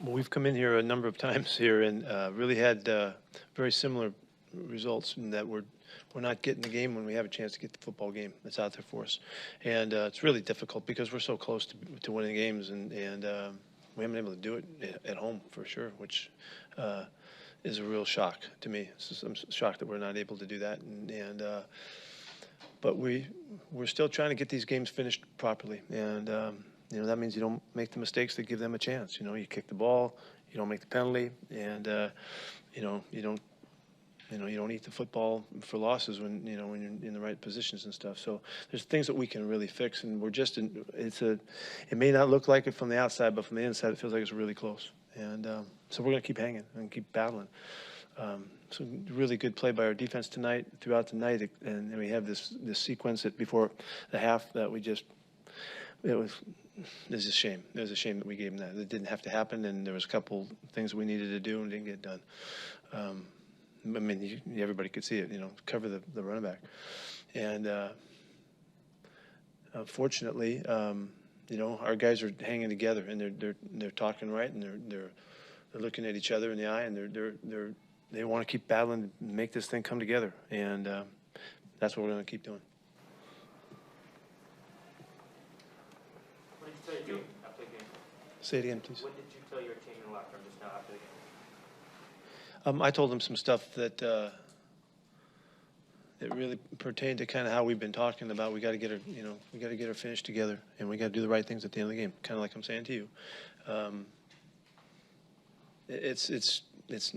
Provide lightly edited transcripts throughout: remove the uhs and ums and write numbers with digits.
We've come in here a number of times here and really had very similar results in that we're not getting the game when we have a chance to get the football game that's out there for us. And it's really difficult because we're so close to winning games, and we haven't been able to do it at home for sure, which is a real shock to me. I'm shocked that we're not able to do that. But we're still trying to get these games finished properly. And that means you don't make the mistakes that give them a chance. You kick the ball, you don't make the penalty, and you don't eat the football for losses when you're in the right positions and stuff. So there's things that we can really fix, and we're just it may not look like it from the outside, but from the inside it feels like it's really close. And so we're going to keep hanging and keep battling. So really good play by our defense tonight, throughout the night, and then we have this sequence that before the half that it's a shame. It was a shame that we gave them that. It didn't have to happen, and there was a couple things we needed to do and didn't get done. I mean, everybody could see it. Cover the running back, and unfortunately, our guys are hanging together, and they're talking right, and they're looking at each other in the eye, and they want to keep battling and make this thing come together, and that's what we're going to keep doing. What did you tell your team after the game? Say it again, please. What did you tell your team in the locker room just now after the game? I told them some stuff that it really pertained to kind of how we've been talking about. We got to get our finish together, and we got to do the right things at the end of the game. Kind of like I'm saying to you, this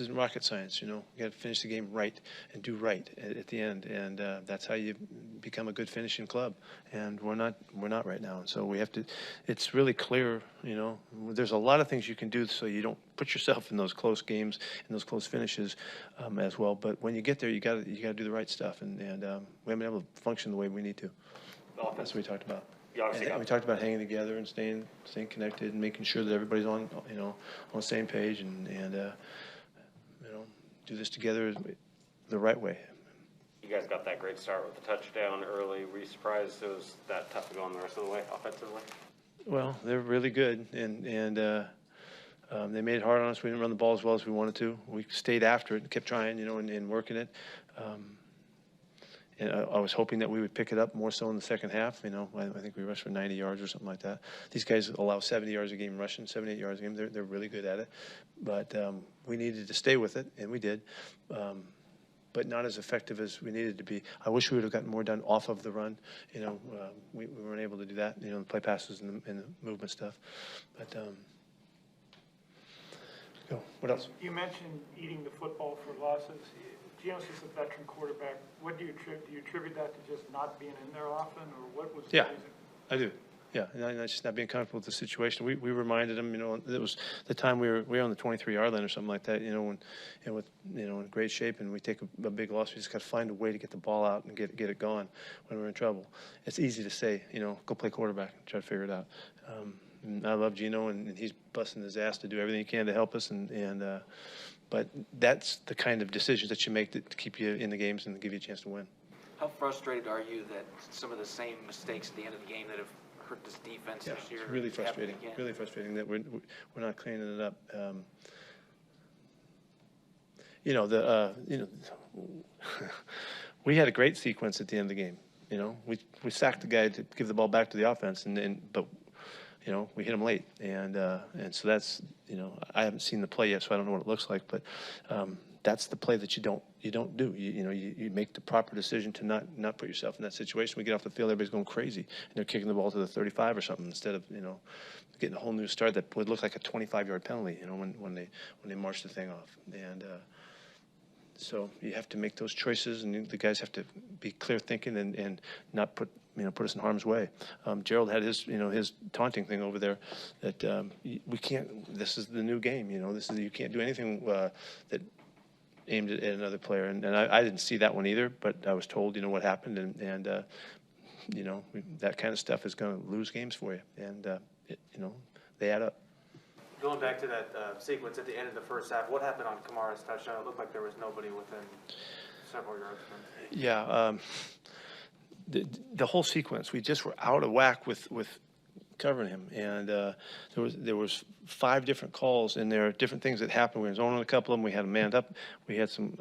isn't rocket science. We got to finish the game right and do right at the end, and that's how you become a good finishing club. And we're not right now, and so we have to. It's really clear. There's a lot of things you can do so you don't put yourself in those close games and those close finishes as well. But when you get there, you got to do the right stuff, and we haven't been able to function the way we need to. That's what we talked about. And we talked about hanging together and staying connected and making sure that everybody's on the same page and do this together the right way. You guys got that great start with the touchdown early. Were you surprised it was that tough to go on the rest of the way offensively? Well, they're really good, and they made it hard on us. We didn't run the ball as well as we wanted to. We stayed after it and kept trying, and working it. And I was hoping that we would pick it up more so in the second half. I think we rushed for 90 yards or something like that. These guys allow 70 yards a game rushing, 78 yards a game. They're really good at it. But we needed to stay with it, and we did. But not as effective as we needed to be. I wish we would have gotten more done off of the run. We weren't able to do that, the play passes and the movement stuff. But go. What else? You mentioned eating the football for losses. Gino's is a veteran quarterback. What do you attribute that to just not being in there often, or what was the reason? I do. Yeah, and just not being comfortable with the situation. We reminded him, it was the time we were on the 23-yard line or something like that, when with in great shape, and we take a big loss. We just got to find a way to get the ball out and get it gone when we're in trouble. It's easy to say, go play quarterback and try to figure it out. I love Gino, and he's busting his ass to do everything he can to help us, but that's the kind of decisions that you make to keep you in the games and give you a chance to win. How frustrated are you that some of the same mistakes at the end of the game that have hurt this defense this year? It's really frustrating. Really frustrating that we're not cleaning it up. We had a great sequence at the end of the game. We sacked the guy to give the ball back to the offense, but we hit him late, and so that's I haven't seen the play yet, so I don't know what it looks like, but that's the play that you don't do. You make the proper decision to not put yourself in that situation. We get off the field, everybody's going crazy, and they're kicking the ball to the 35 or something instead of getting a whole new start that would look like a 25-yard penalty. when they march the thing off, and so you have to make those choices, and the guys have to be clear thinking and not put us in harm's way. Gerald had his taunting thing over there that we can't. This is the new game. You can't do anything that aimed at another player, and I didn't see that one either. But I was told what happened, and that kind of stuff is going to lose games for you, and they add up. Going back to that sequence at the end of the first half, what happened on Kamara's touchdown? It looked like there was nobody within several yards of him. Yeah, the whole sequence, we just were out of whack with covering him, and there was 5 different calls in there, different things that happened. We were zoning a couple of them. We had them manned up. We had some,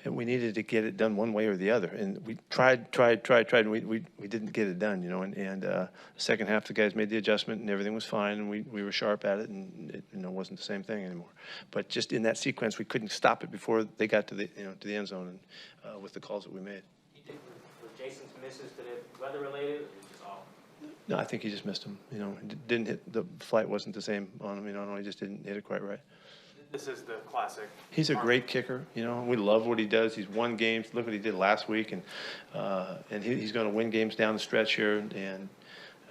and we needed to get it done one way or the other. And we tried, and we didn't get it done, you know. And the second half, the guys made the adjustment, and everything was fine, and we were sharp at it, and it, you know, wasn't the same thing anymore. But just in that sequence, we couldn't stop it before they got to the, you know, to the end zone, and with the calls that we made. Was Jason's misses today weather related, or just off? No, I think he just missed him. You know, didn't hit, the flight wasn't the same on him. You know, no, he just didn't hit it quite right. This is the classic. He's a great kicker. You know, we love what he does. He's won games. Look what he did last week, and he's going to win games down the stretch here. And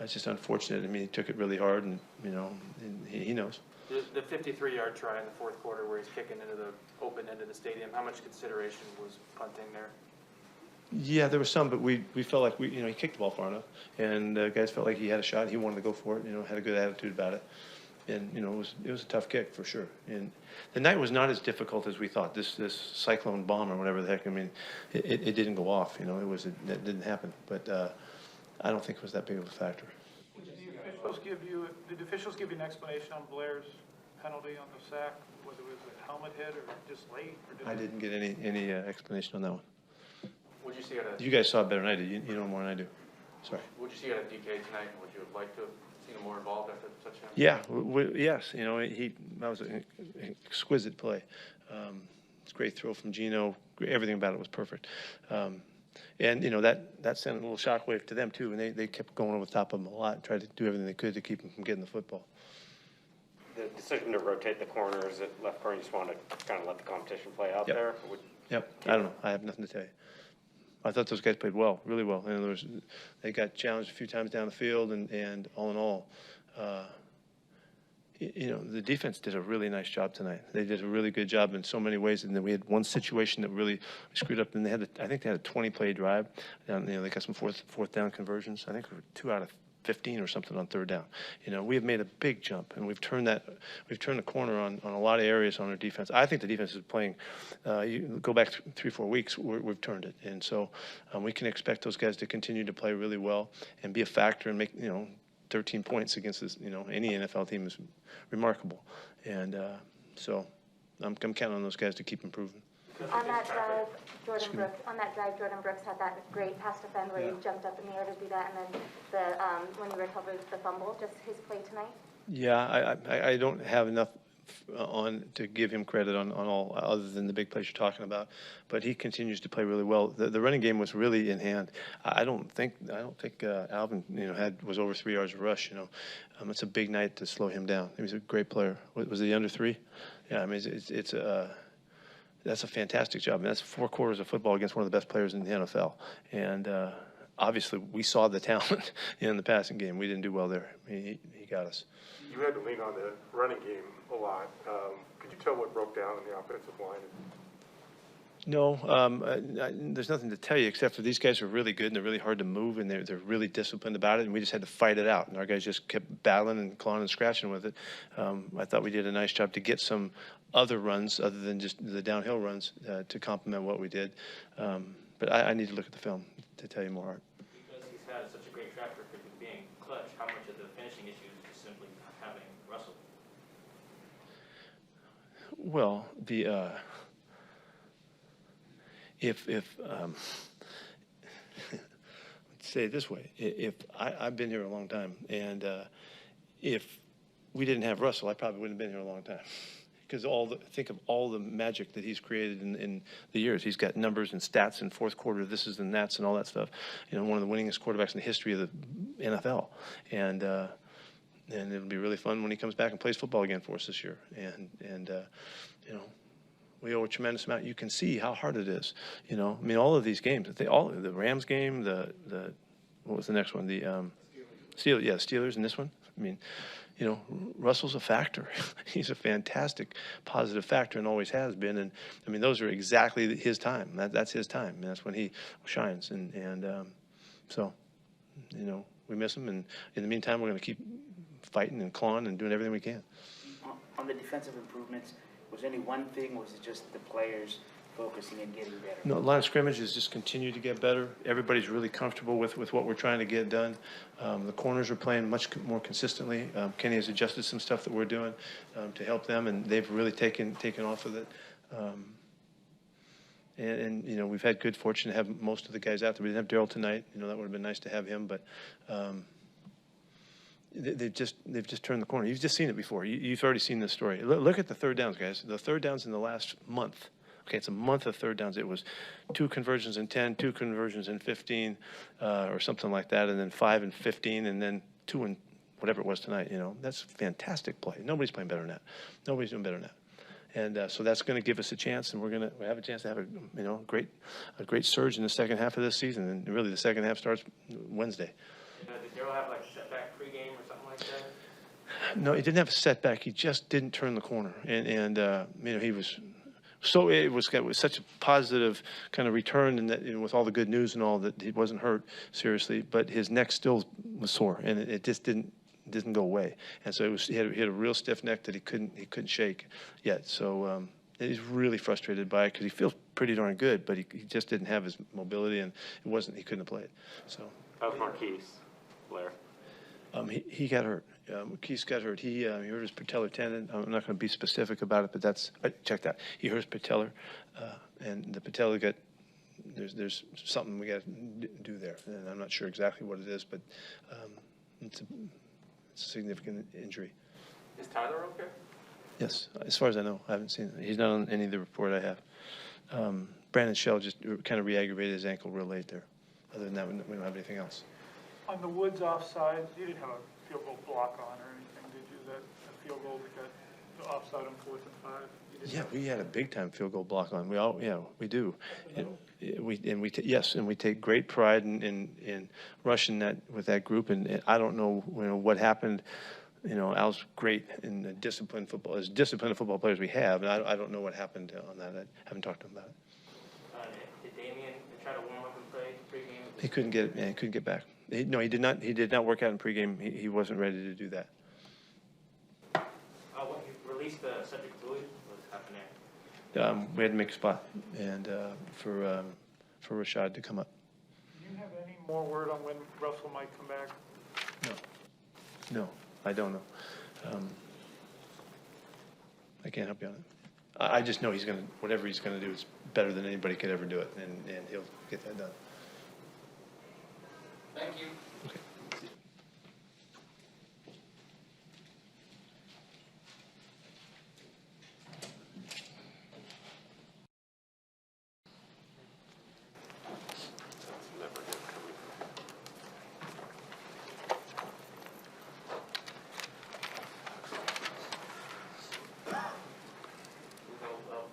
it's just unfortunate. I mean, he took it really hard, and you know, and he knows. The 53-yard try in the fourth quarter where he's kicking into the open end of the stadium, how much consideration was punting there? Yeah, there was some, but we felt like you know, he kicked the ball far enough, and guys felt like he had a shot. He wanted to go for it. You know, had a good attitude about it, and you know, it was a tough kick for sure. And the night was not as difficult as we thought. This cyclone bomb or whatever the heck. I mean, it didn't go off. You know, it didn't happen. But I don't think it was that big of a factor. Did the officials give you an explanation on Blair's penalty on the sack, whether it was a helmet hit or just late? Or I didn't get any explanation on that one. Would you see it at You guys saw it better than I did. You know more than I do. Sorry. Would you see it at DK tonight? Would you have liked to have seen him more involved after the touchdown? Yeah, yes. You know, that was an exquisite play. It's a great throw from Gino. Everything about it was perfect. And you know, that sent a little shockwave to them too, and they kept going over the top of him a lot and tried to do everything they could to keep him from getting the football. The decision to rotate the corners at left corner, you just want to kind of let the competition play out there? Yep. I don't know. I have nothing to tell you. I thought those guys played well, really well. And they got challenged a few times down the field, and all in all, you know, the defense did a really nice job tonight. They did a really good job in so many ways. And then we had one situation that really screwed up. And I think they had a 20-play drive. And, you know, they got some fourth down conversions. I think 2 out of 15 or something on third down. You know, we have made a big jump, and we've turned the corner on a lot of areas on our defense. I think the defense is playing. You go back 3-4 weeks, we've turned it, and so we can expect those guys to continue to play really well and be a factor and make, you know, 13 points against this, you know, any NFL team is remarkable, and so I'm counting on those guys to keep improving. On that drive, Jordan Brooks had that great pass defend where he jumped up in the air to do that, and then when he recovered the fumble, just his play tonight. Yeah, I don't have enough to give him credit on all other than the big plays you're talking about, but he continues to play really well. The running game was really in hand. I don't think Alvin, you know, was over 3 yards of rush. You know, it's a big night to slow him down. He was a great player. Was he under 3? Yeah, I mean that's a fantastic job. I mean, that's 4 quarters of football against one of the best players in the NFL. And obviously, we saw the talent in the passing game. We didn't do well there. He got us. You had to lean on the running game a lot. Could you tell what broke down in the offensive line? No, there's nothing to tell you except for these guys are really good and they're really hard to move and they're really disciplined about it, and we just had to fight it out. And our guys just kept battling and clawing and scratching with it. I thought we did a nice job to get some other runs other than just the downhill runs to complement what we did. But I need to look at the film to tell you more, Art. Because he's had such a great track record of being clutch, how much of the finishing issue is just simply not having Russell? Well, if say it this way, if I've been here a long time, and if we didn't have Russell, I probably wouldn't have been here a long time. Because think of all the magic that he's created in the years. He's got numbers and stats in fourth quarter, this is and that's and all that stuff. You know, one of the winningest quarterbacks in the history of the NFL. And it'll be really fun when he comes back and plays football again for us this year. And you know, we owe a tremendous amount. You can see how hard it is. You know, I mean, all of these games, the Rams game, what was the next one? The Steelers, and this one. I mean, you know, Russell's a factor. He's a fantastic positive factor and always has been. And I mean, those are exactly his time. That's his time. And that's when he shines. And so, you know, we miss him. And in the meantime, we're going to keep fighting and clawing and doing everything we can. On the defensive improvements, was there any one thing, or was it just the players focusing and getting better? No, line of scrimmage has just continued to get better. Everybody's really comfortable with what we're trying to get done. The corners are playing much more consistently. Kenny has adjusted some stuff that we're doing to help them, and they've really taken off with it. And you know, we've had good fortune to have most of the guys out there. We didn't have Daryl tonight. You know, that would have been nice to have him, but they've just turned the corner. You've just seen it before. You've already seen this story. Look at the third downs, guys. The third downs in the last month. Okay, it's a month of third downs. It was 2 conversions in 10, 2 conversions in 15, or something like that, and then 5 and 15, and then 2 and whatever it was tonight. You know, that's fantastic play. Nobody's playing better than that. Nobody's doing better than that. And so that's going to give us a chance, and we have a chance to have a great surge in the second half of this season. And really, the second half starts Wednesday. Did Daryl have like a setback pregame or something like that? No, he didn't have a setback. He just didn't turn the corner, and you know, he was. So it was such a positive kind of return, and that, you know, with all the good news and all, that he wasn't hurt seriously, but his neck still was sore, and it just didn't go away. And so he had a real stiff neck that he couldn't shake yet. So he's really frustrated by it because he feels pretty darn good, but he just didn't have his mobility, and he couldn't have played. So That was Marquise, Blair. he got hurt. Keith got hurt. He hurt his patellar tendon. I'm not going to be specific about it, but check that. He hurt his patellar, and the patella got. There's something we got to do there, and I'm not sure exactly what it is, but it's a significant injury. Is Tyler okay? Yes, as far as I know, I haven't seen it. He's not on any of the report I have. Brandon Shell just kind of re-aggravated his ankle real late there. Other than that, we don't have anything else. On the Woods offside, you didn't have a field goal block on or anything, did you? That a field goal that got the offside on 4th and 5? You didn't Yeah, have- we had a big time field goal block on. We do. We take great pride in rushing that with that group. And I don't know, what happened. You know, Al's great in the disciplined football, as disciplined of football players we have. And I don't know what happened on that. I haven't talked to him about it. Did Damian try to warm up and play pregame? He couldn't get it. Man, he couldn't get back. He did not. He did not work out in pregame. He wasn't ready to do that. When you released the subject fluid, what's happening? We had to make a spot, and for Rashad to come up. Do you have any more word on when Russell might come back? No, I don't know. I can't help you on it. I just know whatever he's gonna do is better than anybody could ever do it, and he'll get that done. Thank you. Okay.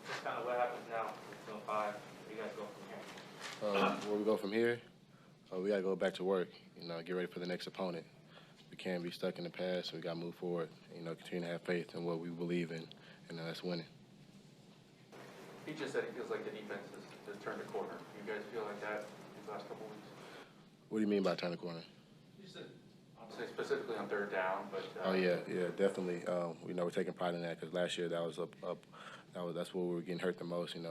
Just kind of what happens now, it's 05, where do you guys go from here? Where we go from here, we got to go back to work, get ready for the next opponent. We can't be stuck in the past. We got to move forward, continue to have faith in what we believe in, and that's winning. He just said he feels like the defense has turned a corner. You guys feel like that these last couple weeks? What do you mean by turn the corner? You said, I'll say specifically on 3rd down, but. Oh, yeah, definitely. We're taking pride in that because last year that was that's where we were getting hurt the most, and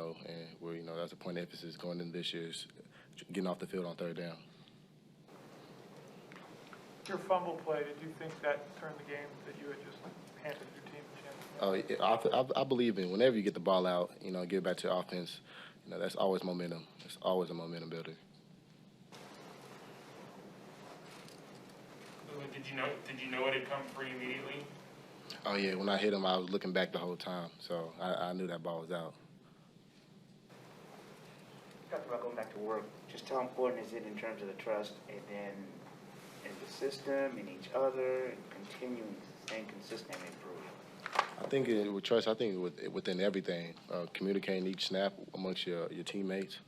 where, that's a point of emphasis going into this year's getting off the field on 3rd down. Your fumble play, did you think that turned the game, that you had just handed your team a chance? Oh, I believe in whenever you get the ball out, get it back to offense, that's always momentum. It's always a momentum builder. Did you know it had come free immediately? Oh, yeah, when I hit him, I was looking back the whole time, so I knew that ball was out. You talked about going back to work. Just how important is it in terms of the trust and then in the system, in each other, and continuing to stay consistent and improve? I think with trust, within everything, communicating each snap amongst your teammates,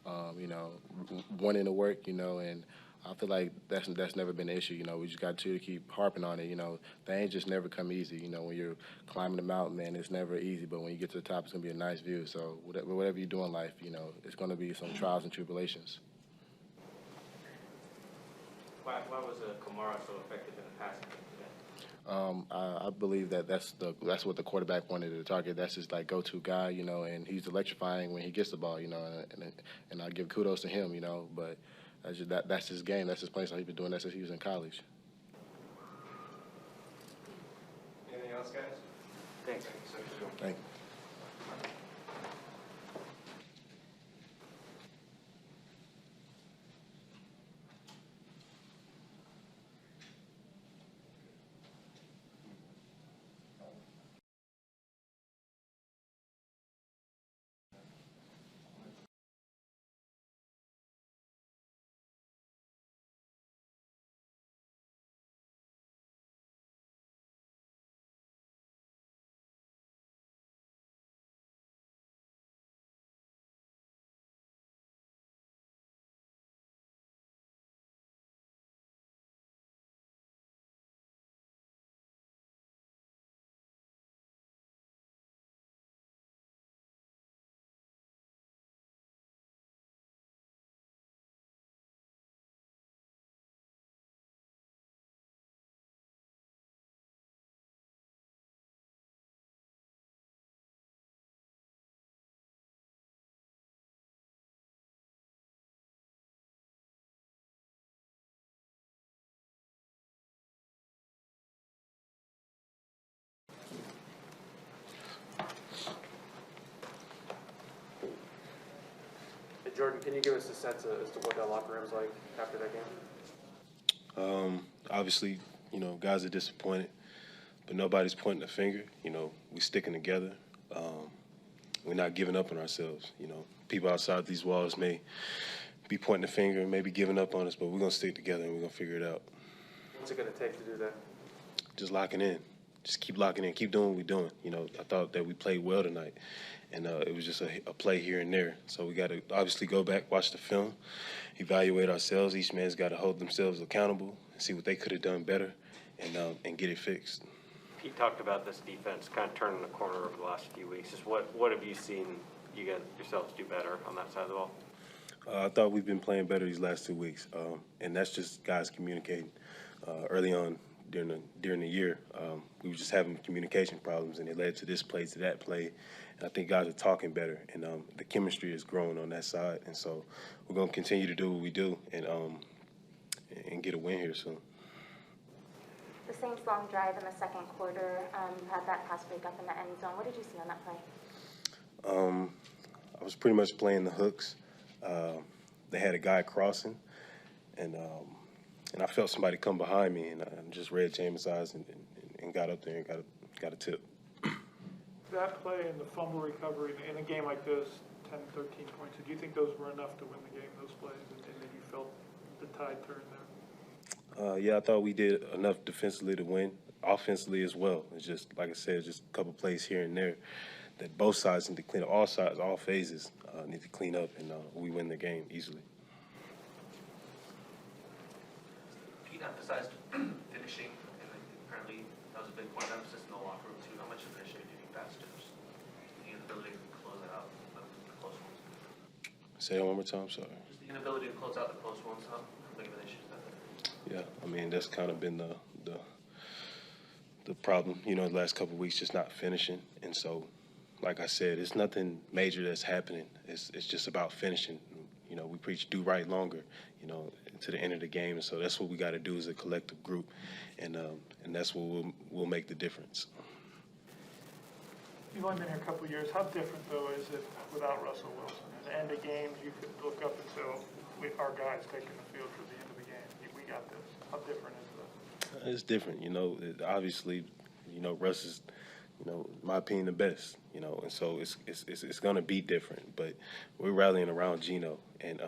wanting to work, and I feel like that's never been an issue. We just got to keep harping on it. Things just never come easy. When you're climbing the mountain, man, it's never easy. But when you get to the top, it's gonna be a nice view. So whatever you do in life, it's gonna be some trials and tribulations. Why was Kamara so effective in the passing game today? I believe that that's what the quarterback wanted to target. That's his like go-to guy, you know, and he's electrifying when he gets the ball, you know, and I give kudos to him, you know. But that's his game. That's his play. So he's been doing that since he was in college. Anything else, guys? Thanks. Thank you. Hey, Jordan, can you give us a sense as to what that locker room is like after that game? Obviously, you know, guys are disappointed, but nobody's pointing a finger. You know, we sticking together. We're not giving up on ourselves. You know, people outside these walls may be pointing a finger and maybe giving up on us, but we're gonna stick together and we're gonna figure it out. What's it going to take to do that? Just locking in. Just keep locking in. Keep doing what we're doing. You know, I thought that we played well tonight, and it was just a play here and there. So we got to obviously go back, watch the film, evaluate ourselves. Each man's got to hold themselves accountable and see what they could have done better, and get it fixed. Pete talked about this defense kind of turning the corner over the last few weeks. Just what have you seen you guys yourselves do better on that side of the ball? I thought we've been playing better these last 2 weeks, and that's just guys communicating. Early on during the year, we were just having communication problems, and it led to this play, to that play. And I think guys are talking better, and the chemistry is growing on that side. And so we're going to continue to do what we do and get a win here soon. The Saints' long drive in the second quarter, you had that pass break up in the end zone. What did you see on that play? I was pretty much playing the hooks. They had a guy crossing, and I felt somebody come behind me, and I just read James' eyes and got up there and got a tip. That play and the fumble recovery in a game like this, 10, 13 points, do you think those were enough to win the game, those plays, and that you felt the tide turn there? Yeah, I thought we did enough defensively to win, offensively as well. It's just, like I said, just a couple plays here and there that both sides need to clean up. All sides, all phases need to clean up, and we win the game easily. Pete emphasized finishing, and apparently that was a big point of emphasis in the locker room too. How much of an issue do you think that's just the inability to close it out, the close ones? Say that one more time, sorry. Just the inability to close out the close ones, how big of an issue is that? Yeah, I mean, that's kind of been the problem, you know, the last couple of weeks, just not finishing. And so, like I said, it's nothing major that's happening. It's just about finishing. You know, we preach do right longer, you know, to the end of the game. And so that's what we got to do as a collective group, and that's what will make the difference. You've only been here a couple of years. How different, though, is it without Russell Wilson? At the end of games, you could look up and say, oh, our guy's taking the field for the end of the game. We got this. How different is that? It's different, you know. Obviously, you know, Russ is, you know, in my opinion, the best, you know, and so it's going to be different. But we're rallying around Geno and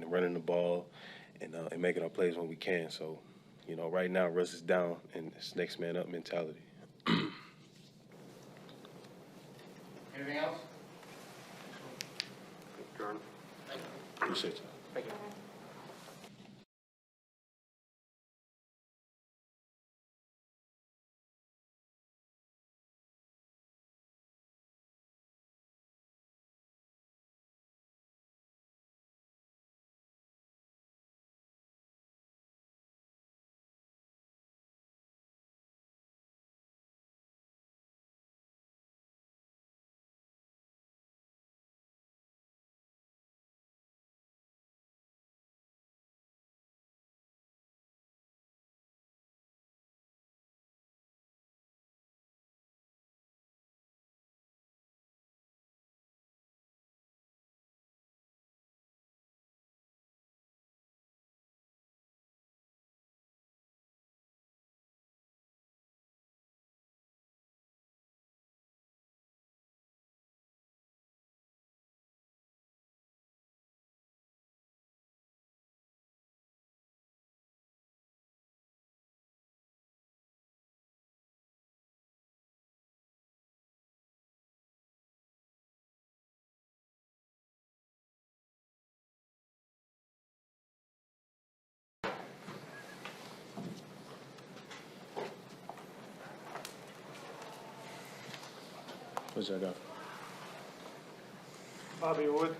running the ball and making our plays when we can. So, you know, right now Russ is down, and it's next man up mentality. Anything else? Jordan? Appreciate you. Thank you. What y'all got? Bobby, what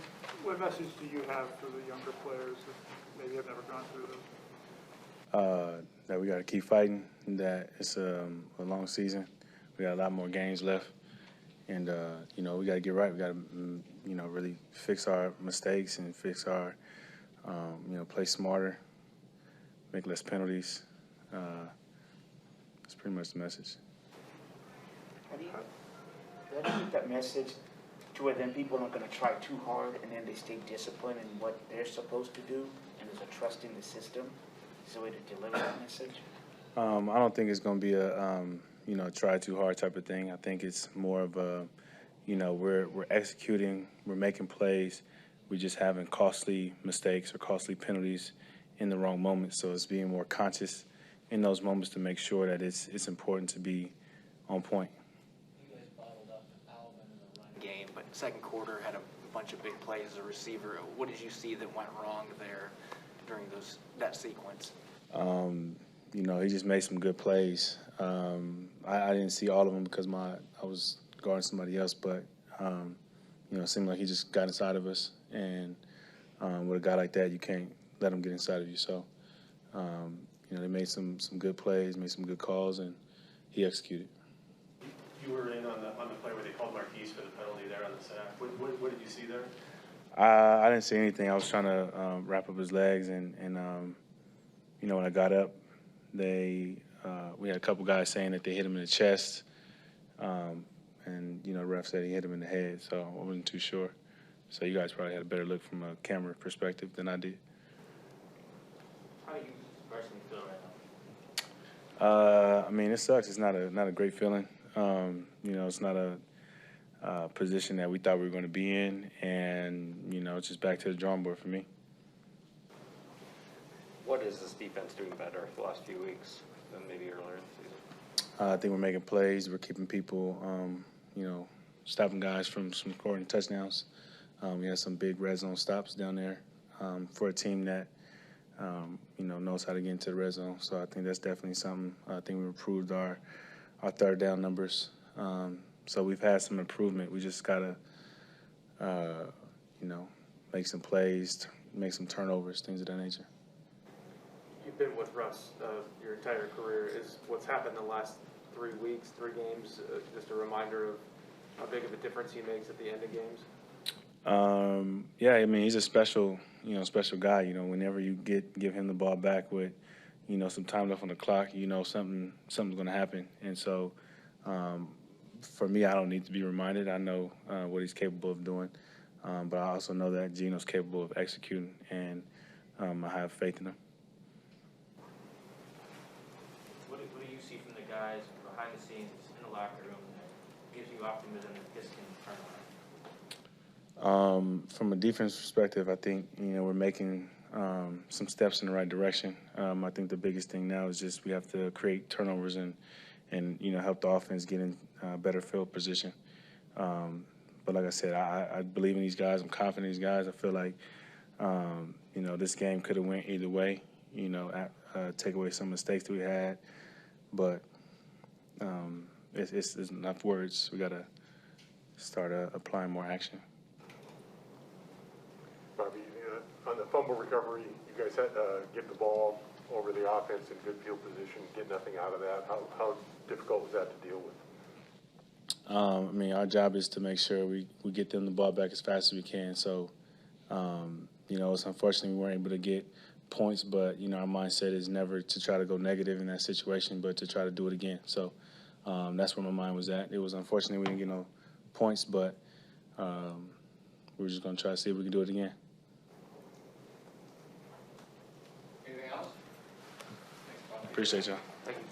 message do you have for the younger players that maybe have never gone through this? That we got to keep fighting, that it's a long season. We got a lot more games left. And, we got to get right. We got to, really fix our mistakes and fix our, play smarter, make less penalties. That's pretty much the message. How do you get that message to where then people aren't going to try too hard and then they stay disciplined in what they're supposed to do and there's a trust in the system? Is there a way to deliver that message? I don't think it's going to be a, try too hard type of thing. I think it's more of a, we're executing, we're making plays, we're just having costly mistakes or costly penalties in the wrong moments. So it's being more conscious in those moments to make sure that it's important to be on point. You guys bottled up Alvin in the run game, but second quarter had a bunch of big plays as a receiver. What did you see that went wrong there during that sequence? He just made some good plays. I didn't see all of them because I was guarding somebody else, but it seemed like he just got inside of us. And with a guy like that, you can't let him get inside of you. So, they made some good plays, made some good calls, and he executed. You were in on the play where they called Marquise for the penalty there on the sack. What did you see there? I didn't see anything. I was trying to wrap up his legs, and when I got up, we had a couple guys saying that they hit him in the chest, and the ref said he hit him in the head, so I wasn't too sure. So you guys probably had a better look from a camera perspective than I did. How do you personally feel right It sucks. It's not a great feeling. It's not a position that we thought we were going to be in, and it's just back to the drawing board for me. What is this defense doing better the last few weeks than maybe earlier in the season? I think we're making plays. We're keeping people, stopping guys from scoring touchdowns. We had some big red zone stops down there for a team that, knows how to get into the red zone. So I think that's definitely something. I think we improved our third down numbers. So we've had some improvement. We just got to, make some plays, make some turnovers, things of that nature. You've been with Russ your entire career. Is what's happened the last 3 weeks, 3 games, just a reminder of how big of a difference he makes at the end of games? He's a special guy. Whenever you give him the ball back with, some time left on the clock, something's going to happen. And so, for me, I don't need to be reminded. I know what he's capable of doing, but I also know that Gino's capable of executing, and I have faith in him. What do you see from the guys behind the scenes in the locker room that gives you optimism that this can turn around? From a defense perspective, I think, we're making some steps in the right direction. I think the biggest thing now is just we have to create turnovers and help the offense get in better field position. But like I said, I believe in these guys. I'm confident in these guys. I feel like, this game could have went either way, take away some mistakes that we had. But it's enough words. We got to start applying more action. Bobby, on the fumble recovery, you guys had get the ball over the offense in good field position, get nothing out of that. How difficult was that to deal with? Our job is to make sure we get them the ball back as fast as we can. So, it's unfortunate we weren't able to get points, but, our mindset is never to try to go negative in that situation, but to try to do it again. So that's where my mind was at. It was unfortunate we didn't get no points, but we're just going to try to see if we can do it again. Anything else? Appreciate y'all. Thank you.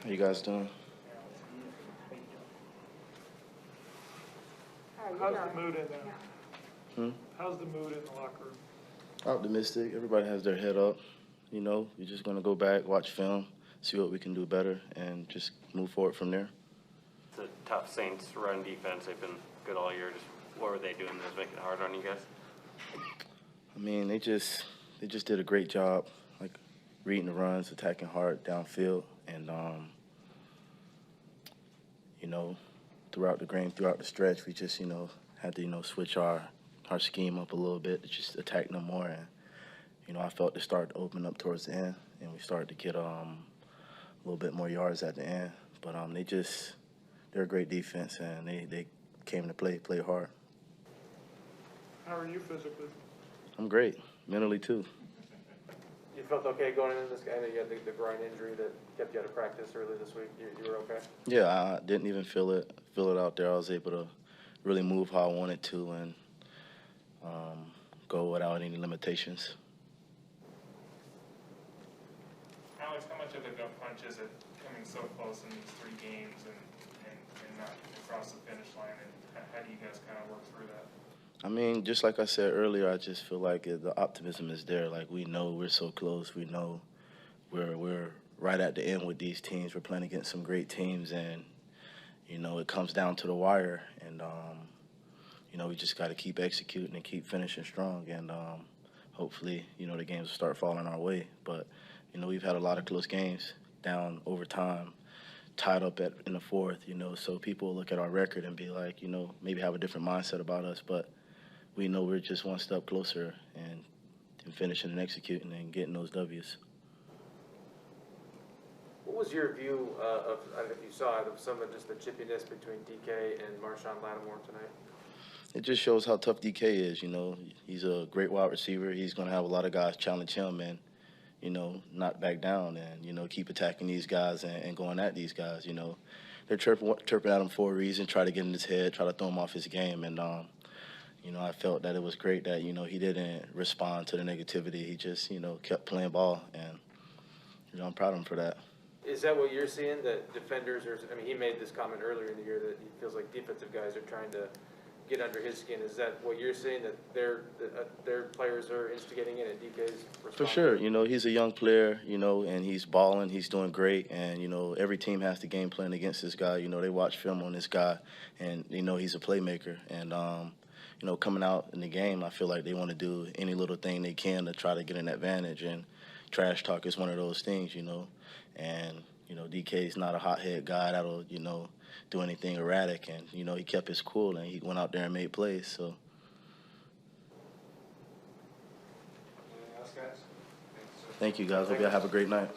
How you guys doing? How's the mood in there? Hmm? How's the mood in the locker room? Optimistic. Everybody has their head up. You know, we're just going to go back, watch film, see what we can do better, and just move forward from there. It's a tough Saints run defense. They've been good all year. Just what were they doing to make it hard on you guys? I mean, they just did a great job, like reading the runs, attacking hard downfield, and you know, throughout the stretch, we just had to switch our scheme up a little bit to just attack them more, and I felt it started to open up towards the end, and we started to get a little bit more yards at the end. But they're a great defense, and they came to play hard. How are you physically? I'm great, mentally too. You felt okay going into this game? I know you had the groin injury that kept you out of practice early this week. You were okay? Yeah, I didn't even feel it out there. I was able to really move how I wanted to and go without any limitations. Alex, how much of a gut punch is it coming so close in these 3 games and not across the finish line? And how do you guys kind of work through that? I mean, just like I said earlier, I just feel like the optimism is there. Like, we know we're so close. We know we're right at the end with these teams. We're playing against some great teams, and, it comes down to the wire. And, we just got to keep executing and keep finishing strong. And hopefully, the games will start falling our way. But, we've had a lot of close games down overtime, tied up in the fourth, so people will look at our record and be like, maybe have a different mindset about us. But we know we're just one step closer and finishing and executing and getting those W's. What was your view of, I don't know if you saw it, of some of just the chippiness between DK and Marshawn Lattimore tonight? It just shows how tough DK is, He's a great wide receiver. He's going to have a lot of guys challenge him and, not back down and, keep attacking these guys and going at these guys, They're chirping at him for a reason, try to get in his head, try to throw him off his game. And, I felt that it was great that, he didn't respond to the negativity. He just, kept playing ball. And, I'm proud of him for that. Is that what you're seeing, that defenders are, he made this comment earlier in the year that he feels like defensive guys are trying to get under his skin. Is that what you're seeing, that their players are instigating it and DK's responding? For sure. He's a young player, and he's balling. He's doing great. And, every team has to game plan against this guy. They watch film on this guy, and, he's a playmaker. And, coming out in the game, I feel like they want to do any little thing they can to try to get an advantage. And trash talk is one of those things, And, DK's not a hothead guy that'll, do anything erratic. And, he kept his cool, and he went out there and made plays. So. Anything else, guys? Thank you, guys. Hope y'all have a great night.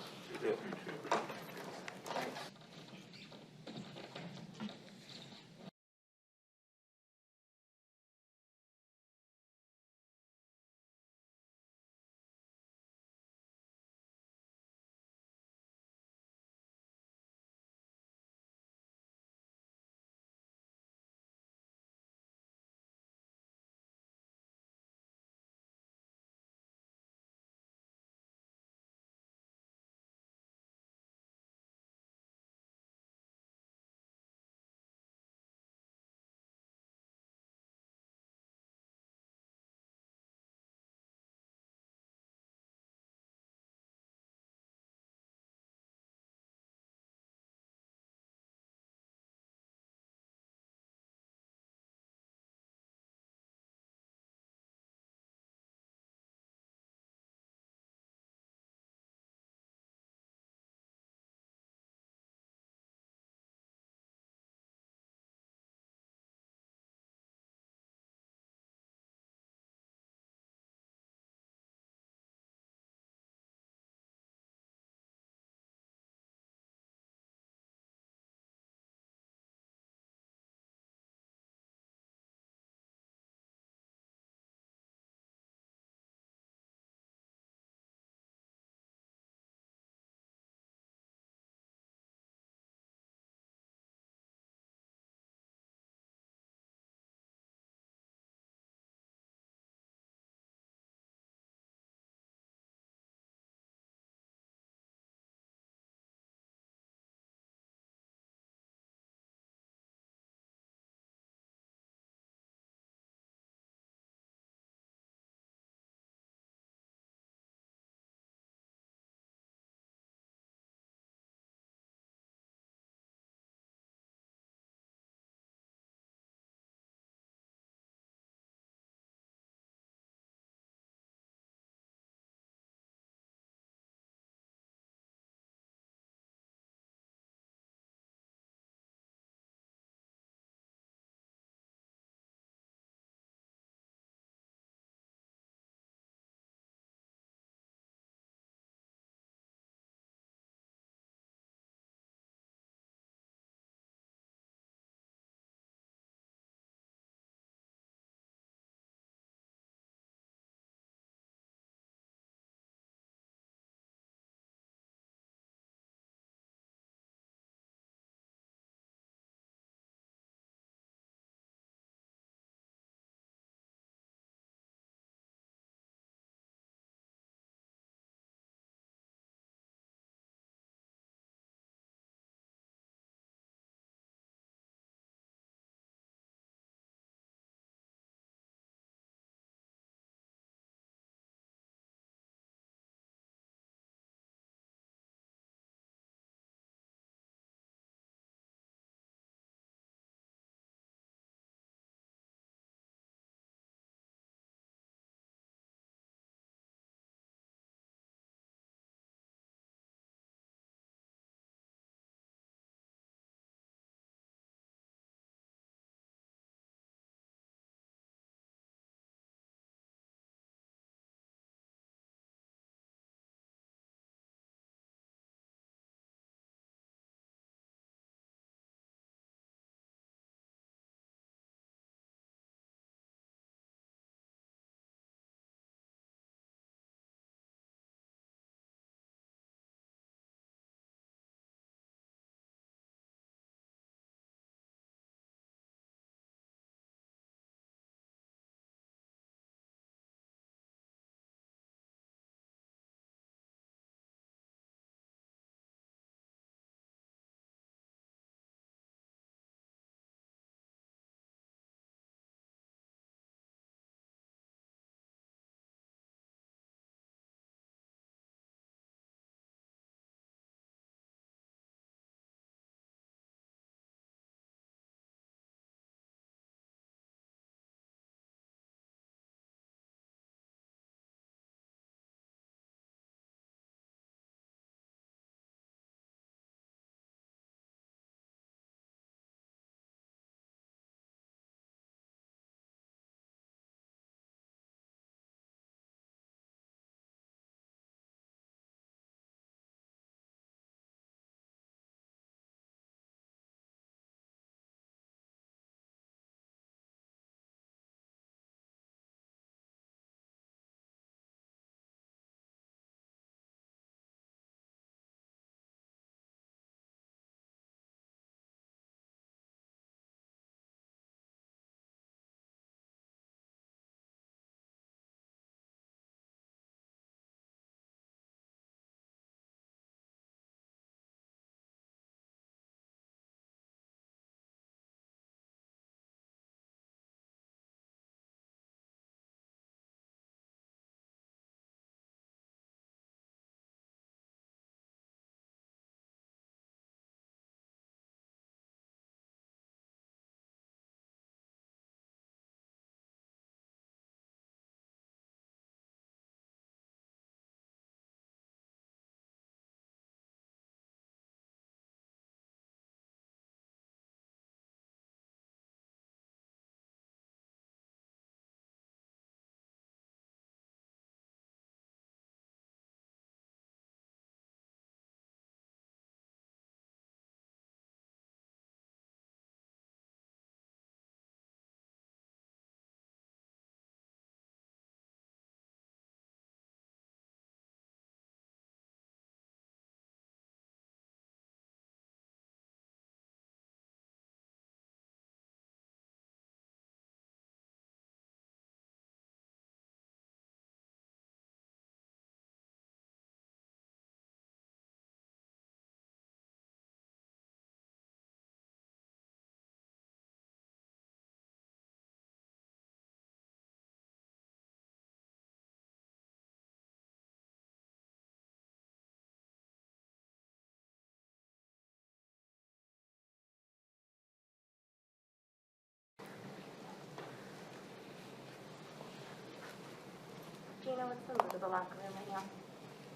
what's the mood of the locker room right now?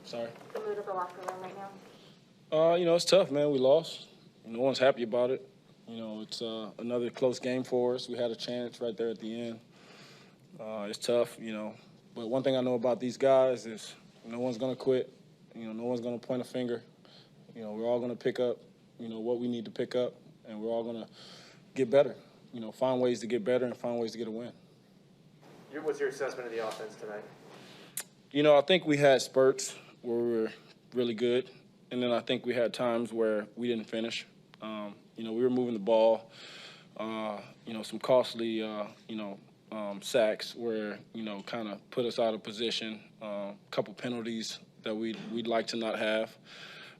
Sorry. The mood of the locker room right now? It's tough, man. We lost. No one's happy about it. It's another close game for us. We had a chance right there at the end. It's tough, But one thing I know about these guys is no one's going to quit. No one's going to point a finger. We're all going to pick up, what we need to pick up, and we're all going to get better. Find ways to get better and find ways to get a win. What's your assessment of the offense tonight? I think we had spurts where we were really good, and then I think we had times where we didn't finish. We were moving the ball, some costly, sacks where, kind of put us out of position, a couple penalties that we'd like to not have.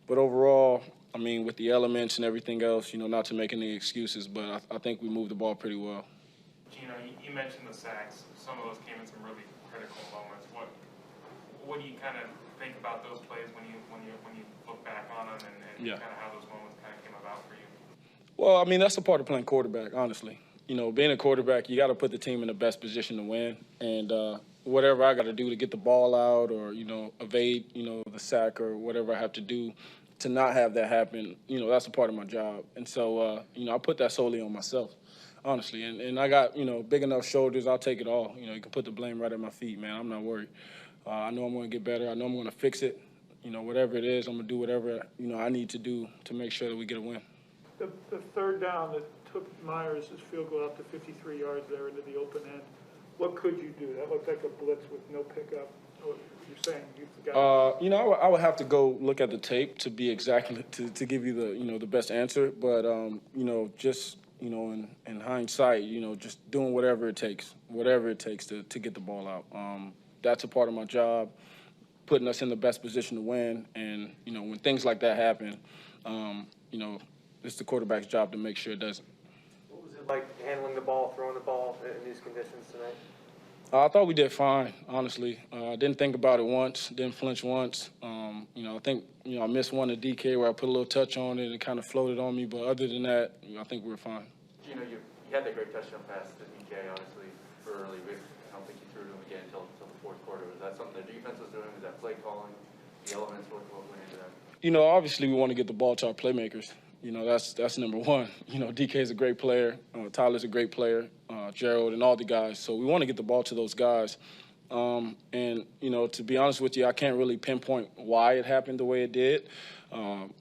But overall, with the elements and everything else, not to make any excuses, but I think we moved the ball pretty well. Gino, you mentioned the sacks. Some of those came in some really critical moments. What do you kind of think about those plays when you look back on them and kind of how those moments kind of came about for you? Well, that's a part of playing quarterback, honestly. Being a quarterback, you got to put the team in the best position to win. And whatever I got to do to get the ball out or, evade, the sack or whatever I have to do to not have that happen, that's a part of my job. And so, I put that solely on myself, honestly. And I got, big enough shoulders, I'll take it all. You can put the blame right at my feet, man. I'm not worried. I know I'm going to get better. I know I'm going to fix it. Whatever it is, I'm going to do whatever, I need to do to make sure that we get a win. The third down that took Myers' field goal up to 53 yards there into the open end, what could you do? That looked like a blitz with no pickup. You're saying you forgot? I would have to go look at the tape to be exactly to give you the the best answer. But just in hindsight, just doing whatever it takes to get the ball out. That's a part of my job, putting us in the best position to win. And when things like that happen, it's the quarterback's job to make sure it doesn't. What was it like handling the ball, throwing the ball in these conditions tonight? I thought we did fine, honestly. Didn't think about it once, didn't flinch once. I think, I missed one at DK where I put a little touch on it and it kind of floated on me. But other than that, I think we were fine. You had that great touchdown pass to DK, honestly, early. I don't think you threw to him again until the fourth quarter. Was that something the defense was doing? Was that play calling? The elements, what went into that? Obviously we want to get the ball to our playmakers. That's number one. DK is a great player. Tyler's a great player. Gerald and all the guys. So we want to get the ball to those guys. And, to be honest with you, I can't really pinpoint why it happened the way it did. And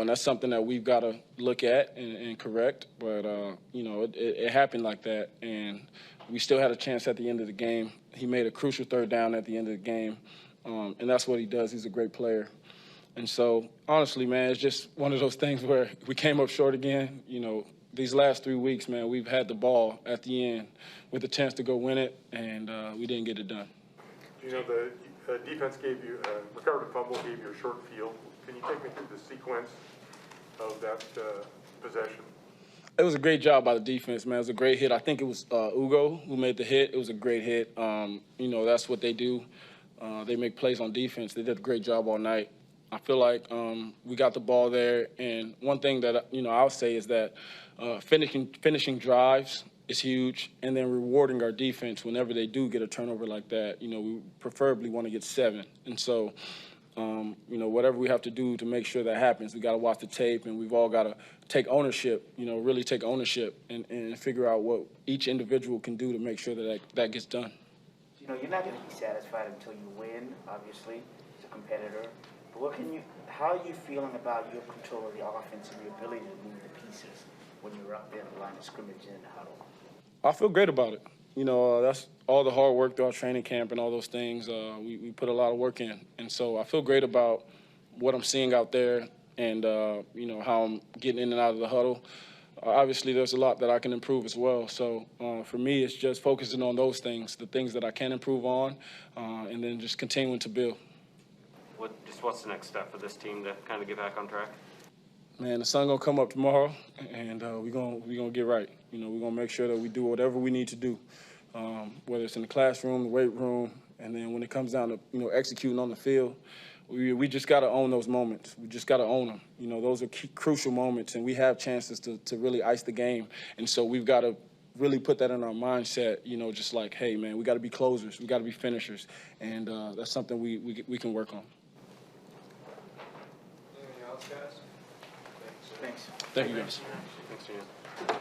that's something that we've got to look at and correct. But, it happened like that. And we still had a chance at the end of the game. He made a crucial third down at the end of the game. And that's what he does. He's a great player. And so, honestly, man, it's just one of those things where we came up short again. These last 3 weeks, man, we've had the ball at the end with a chance to go win it, and we didn't get it done. The defense gave you, recovered a fumble, gave you a short field. Can you take me through the sequence of that possession? It was a great job by the defense, man. It was a great hit. I think it was Ugo who made the hit. It was a great hit. That's what they do. They make plays on defense. They did a great job all night. I feel like we got the ball there, and one thing that I'll say is that finishing drives is huge, and then rewarding our defense whenever they do get a turnover like that. We preferably want to get 7, and so whatever we have to do to make sure that happens, we got to watch the tape, and we've all got to take ownership. Really take ownership and figure out what each individual can do to make sure that gets done. You're not going to be satisfied until you win. Obviously, as a competitor. But how are you feeling about your control of the offense and your ability to move the pieces when you're up there in the line of scrimmage and in the huddle? I feel great about it. That's all the hard work throughout training camp and all those things. We put a lot of work in. And so I feel great about what I'm seeing out there and, how I'm getting in and out of the huddle. Obviously, there's a lot that I can improve as well. So for me, it's just focusing on those things, the things that I can improve on, and then just continuing to build. What's the next step for this team to kind of get back on track? Man, the sun gonna come up tomorrow, and we're gonna get right. We're gonna make sure that we do whatever we need to do, whether it's in the classroom, the weight room, and then when it comes down to executing on the field, we just gotta own those moments. We just gotta own them. Those are crucial moments, and we have chances to really ice the game. And so we've got to really put that in our mindset, you know, just like, hey, man, we got to be closers, we got to be finishers, and that's something we can work on. Anything else, guys? Thanks. Thank you, guys. Thanks, Ian.